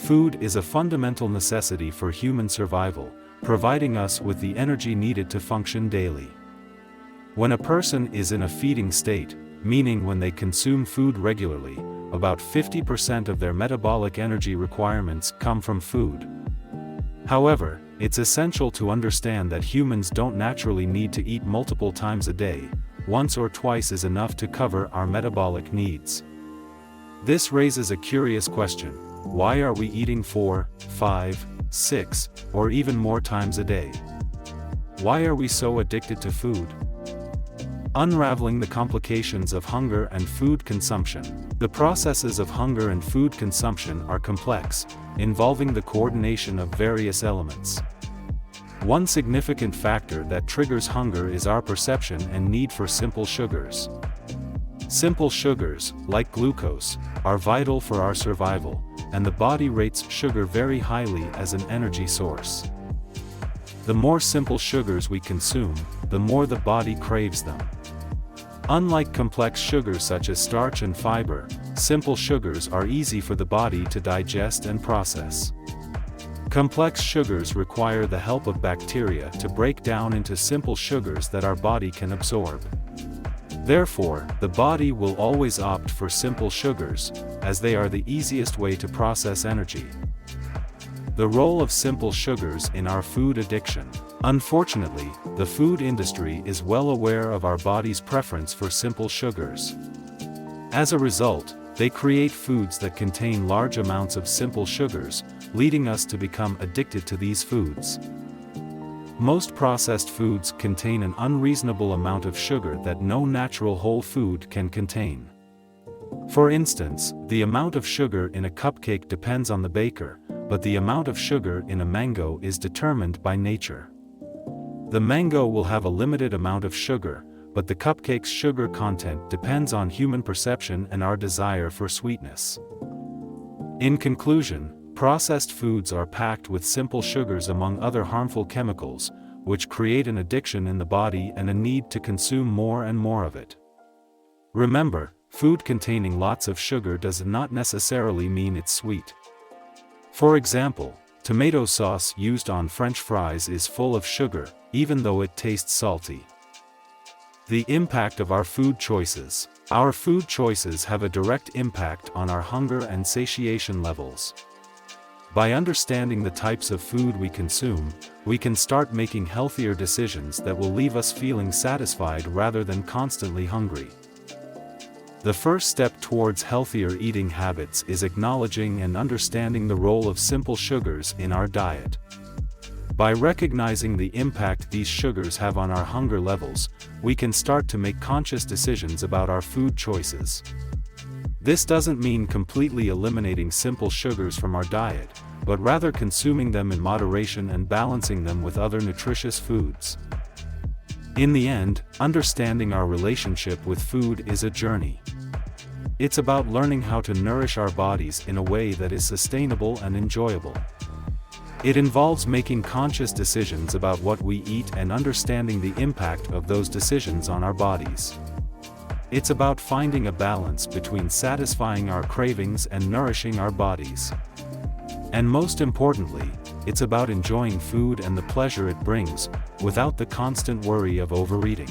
Food is a fundamental necessity for human survival, providing us with the energy needed to function daily. When a person is in a feeding state, meaning when they consume food regularly, about 50% of their metabolic energy requirements come from food. However, it's essential to understand that humans don't naturally need to eat multiple times a day. Once or twice is enough to cover our metabolic needs. This raises a curious question: why are we eating 4, 5, 6, or even more times a day? Why are we so addicted to food? Unraveling the complications of hunger and food consumption. The processes of hunger and food consumption are complex, involving the coordination of various elements. One significant factor that triggers hunger is our perception and need for simple sugars. Simple sugars, like glucose, are vital for our survival, and the body rates sugar very highly as an energy source. The more simple sugars we consume, the more the body craves them. Unlike complex sugars such as starch and fiber, simple sugars are easy for the body to digest and process. Complex sugars require the help of bacteria to break down into simple sugars that our body can absorb. Therefore, the body will always opt for simple sugars, as they are the easiest way to process energy. The role of simple sugars in our food addiction. Unfortunately, the food industry is well aware of our body's preference for simple sugars. As a result, they create foods that contain large amounts of simple sugars, leading us to become addicted to these foods. Most processed foods contain an unreasonable amount of sugar that no natural whole food can contain. For instance, the amount of sugar in a cupcake depends on the baker, but the amount of sugar in a mango is determined by nature. The mango will have a limited amount of sugar, but the cupcake's sugar content depends on human perception and our desire for sweetness. In conclusion, processed foods are packed with simple sugars among other harmful chemicals, which create an addiction in the body and a need to consume more and more of it. Remember, food containing lots of sugar does not necessarily mean it's sweet. For example, tomato sauce used on French fries is full of sugar, even though it tastes salty. The impact of our food choices. Our food choices have a direct impact on our hunger and satiation levels. By understanding the types of food we consume, we can start making healthier decisions that will leave us feeling satisfied rather than constantly hungry. The first step towards healthier eating habits is acknowledging and understanding the role of simple sugars in our diet. By recognizing the impact these sugars have on our hunger levels, we can start to make conscious decisions about our food choices. This doesn't mean completely eliminating simple sugars from our diet, but rather consuming them in moderation and balancing them with other nutritious foods. In the end, understanding our relationship with food is a journey. It's about learning how to nourish our bodies in a way that is sustainable and enjoyable. It involves making conscious decisions about what we eat and understanding the impact of those decisions on our bodies. It's about finding a balance between satisfying our cravings and nourishing our bodies. And most importantly, it's about enjoying food and the pleasure it brings, without the constant worry of overeating.